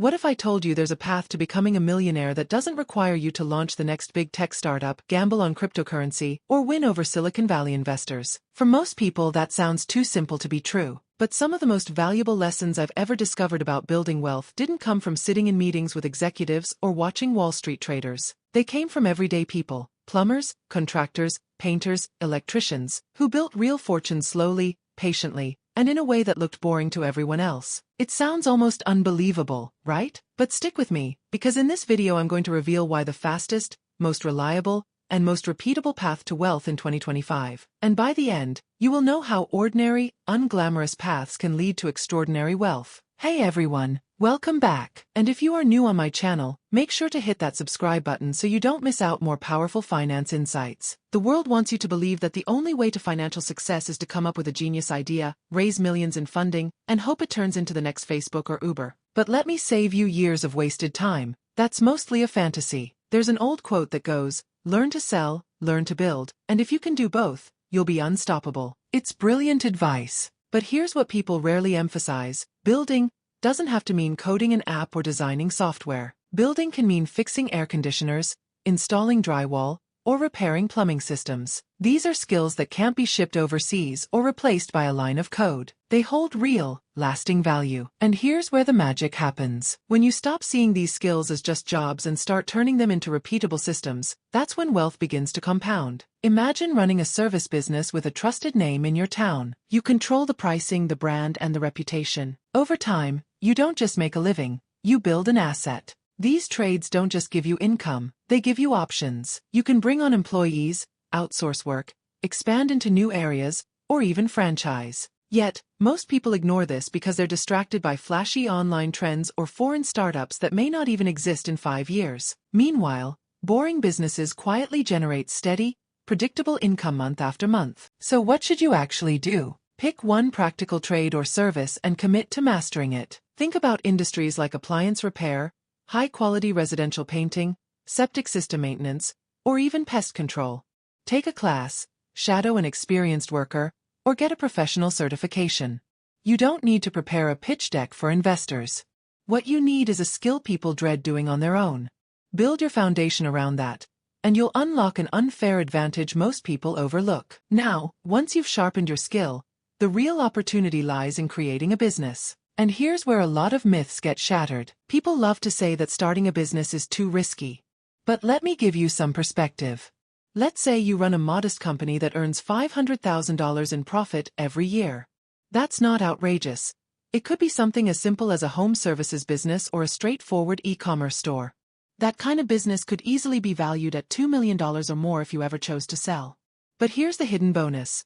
What if I told you there's a path to becoming a millionaire that doesn't require you to launch the next big tech startup, gamble on cryptocurrency, or win over Silicon Valley investors? For most people, that sounds too simple to be true. But some of the most valuable lessons I've ever discovered about building wealth didn't come from sitting in meetings with executives or watching Wall Street traders. They came from everyday people, plumbers, contractors, painters, electricians, who built real fortunes slowly, patiently, and in a way that looked boring to everyone else. It sounds almost unbelievable, right? But stick with me, because in this video I'm going to reveal why the fastest, most reliable, and most repeatable path to wealth in 2025. And by the end, you will know how ordinary, unglamorous paths can lead to extraordinary wealth. Hey everyone, welcome back. And if you are new on my channel, make sure to hit that subscribe button so you don't miss out more powerful finance insights. The world wants you to believe that the only way to financial success is to come up with a genius idea, raise millions in funding, and hope it turns into the next Facebook or Uber. But let me save you years of wasted time. That's mostly a fantasy. There's an old quote that goes, "Learn to sell, learn to build, and if you can do both, you'll be unstoppable." It's brilliant advice. But here's what people rarely emphasize. Building doesn't have to mean coding an app or designing software. Building can mean fixing air conditioners, installing drywall, or repairing plumbing systems. These are skills that can't be shipped overseas or replaced by a line of code. They hold real, lasting value. And here's where the magic happens. When you stop seeing these skills as just jobs and start turning them into repeatable systems, that's when wealth begins to compound. Imagine running a service business with a trusted name in your town. You control the pricing, the brand, and the reputation. Over time, you don't just make a living, you build an asset. These trades don't just give you income, they give you options. You can bring on employees, outsource work, expand into new areas, or even franchise. Yet, most people ignore this because they're distracted by flashy online trends or foreign startups that may not even exist in 5 years. Meanwhile, boring businesses quietly generate steady, predictable income month after month. So what should you actually do? Pick one practical trade or service and commit to mastering it. Think about industries like appliance repair, high-quality residential painting, septic system maintenance, or even pest control. Take a class, shadow an experienced worker, or get a professional certification. You don't need to prepare a pitch deck for investors. What you need is a skill people dread doing on their own. Build your foundation around that, and you'll unlock an unfair advantage most people overlook. Now, once you've sharpened your skill, the real opportunity lies in creating a business. And here's where a lot of myths get shattered. People love to say that starting a business is too risky. But let me give you some perspective. Let's say you run a modest company that earns $500,000 in profit every year. That's not outrageous. It could be something as simple as a home services business or a straightforward e-commerce store. That kind of business could easily be valued at $2 million or more if you ever chose to sell. But here's the hidden bonus.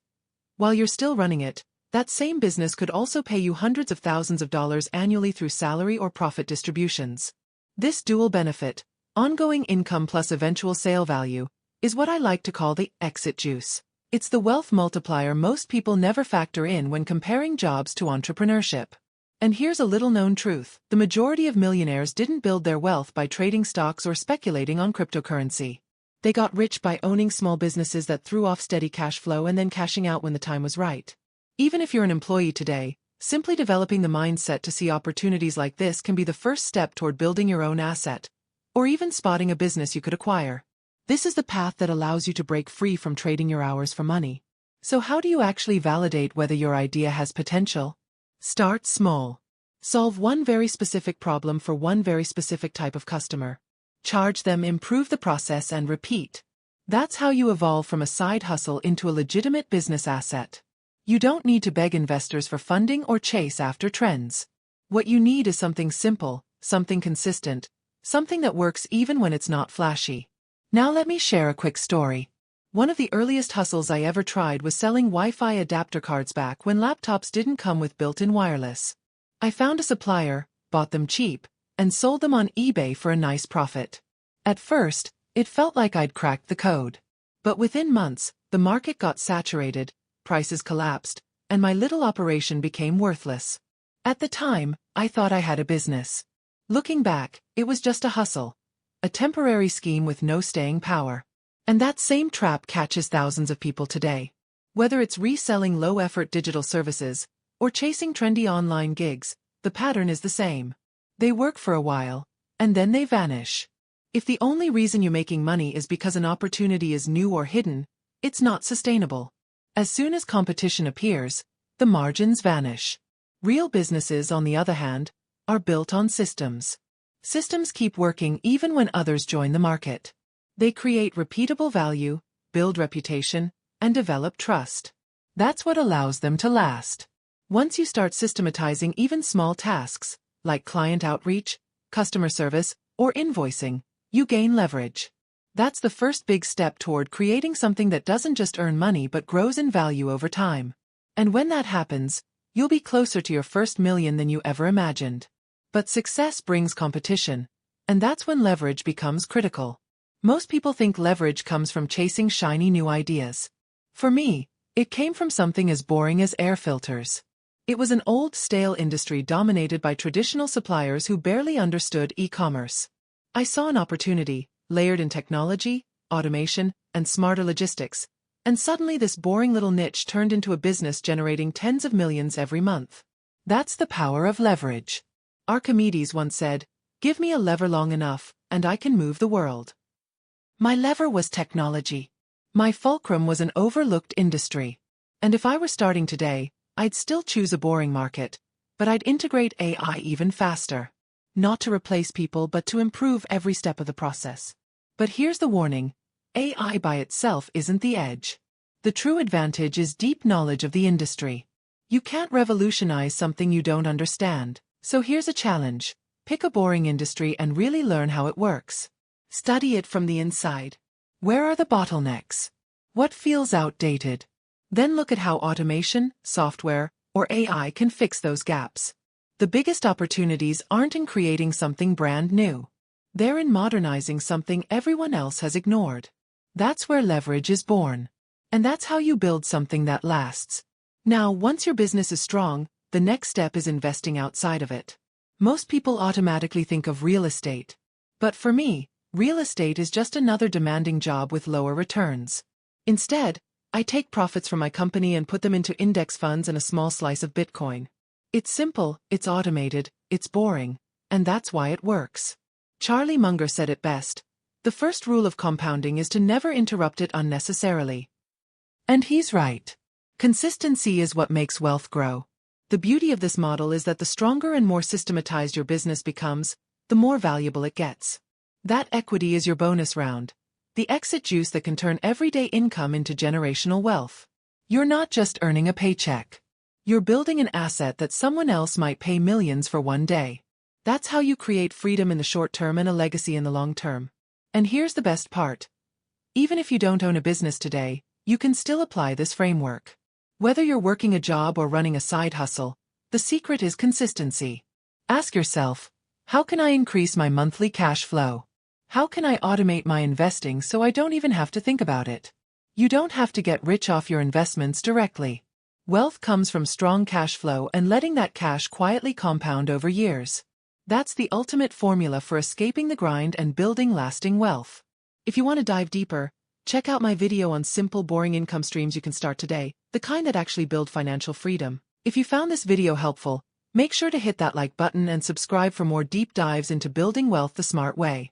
While you're still running it, that same business could also pay you hundreds of thousands of dollars annually through salary or profit distributions. This dual benefit, ongoing income plus eventual sale value, is what I like to call the exit juice. It's the wealth multiplier most people never factor in when comparing jobs to entrepreneurship. And here's a little-known truth. The majority of millionaires didn't build their wealth by trading stocks or speculating on cryptocurrency. They got rich by owning small businesses that threw off steady cash flow and then cashing out when the time was right. Even if you're an employee today, simply developing the mindset to see opportunities like this can be the first step toward building your own asset, or even spotting a business you could acquire. This is the path that allows you to break free from trading your hours for money. So how do you actually validate whether your idea has potential? Start small. Solve one very specific problem for one very specific type of customer. Charge them, improve the process, and repeat. That's how you evolve from a side hustle into a legitimate business asset. You don't need to beg investors for funding or chase after trends. What you need is something simple, something consistent, something that works even when it's not flashy. Now let me share a quick story. One of the earliest hustles I ever tried was selling Wi-Fi adapter cards back when laptops didn't come with built-in wireless. I found a supplier, bought them cheap, and sold them on eBay for a nice profit. At first, it felt like I'd cracked the code. But within months, the market got saturated, prices collapsed, and my little operation became worthless. At the time, I thought I had a business. Looking back, it was just a hustle. A temporary scheme with no staying power. And that same trap catches thousands of people today. Whether it's reselling low-effort digital services, or chasing trendy online gigs, the pattern is the same. They work for a while, and then they vanish. If the only reason you're making money is because an opportunity is new or hidden, it's not sustainable. As soon as competition appears, the margins vanish. Real businesses, on the other hand, are built on systems. Systems keep working even when others join the market. They create repeatable value, build reputation, and develop trust. That's what allows them to last. Once you start systematizing even small tasks, like client outreach, customer service, or invoicing, you gain leverage. That's the first big step toward creating something that doesn't just earn money but grows in value over time. And when that happens, you'll be closer to your first million than you ever imagined. But success brings competition, and that's when leverage becomes critical. Most people think leverage comes from chasing shiny new ideas. For me, it came from something as boring as air filters. It was an old, stale industry dominated by traditional suppliers who barely understood e-commerce. I saw an opportunity, layered in technology, automation, and smarter logistics, and suddenly this boring little niche turned into a business generating tens of millions every month. That's the power of leverage. Archimedes once said, "Give me a lever long enough, and I can move the world." My lever was technology. My fulcrum was an overlooked industry. And if I were starting today, I'd still choose a boring market, but I'd integrate AI even faster. Not to replace people but to improve every step of the process. But here's the warning, AI by itself isn't the edge. The true advantage is deep knowledge of the industry. You can't revolutionize something you don't understand. So here's a challenge. Pick a boring industry and really learn how it works. Study it from the inside. Where are the bottlenecks? What feels outdated? Then look at how automation, software, or AI can fix those gaps. The biggest opportunities aren't in creating something brand new. They're in modernizing something everyone else has ignored. That's where leverage is born. And that's how you build something that lasts. Now, once your business is strong, the next step is investing outside of it. Most people automatically think of real estate. But for me, real estate is just another demanding job with lower returns. Instead, I take profits from my company and put them into index funds and a small slice of Bitcoin. It's simple, it's automated, it's boring, and that's why it works. Charlie Munger said it best. The first rule of compounding is to never interrupt it unnecessarily. And he's right. Consistency is what makes wealth grow. The beauty of this model is that the stronger and more systematized your business becomes, the more valuable it gets. That equity is your bonus round, the exit juice that can turn everyday income into generational wealth. You're not just earning a paycheck. You're building an asset that someone else might pay millions for one day. That's how you create freedom in the short term and a legacy in the long term. And here's the best part. Even if you don't own a business today, you can still apply this framework. Whether you're working a job or running a side hustle, the secret is consistency. Ask yourself, how can I increase my monthly cash flow? How can I automate my investing so I don't even have to think about it? You don't have to get rich off your investments directly. Wealth comes from strong cash flow and letting that cash quietly compound over years. That's the ultimate formula for escaping the grind and building lasting wealth. If you want to dive deeper, check out my video on simple, boring income streams you can start today, the kind that actually build financial freedom. If you found this video helpful, make sure to hit that like button and subscribe for more deep dives into building wealth the smart way.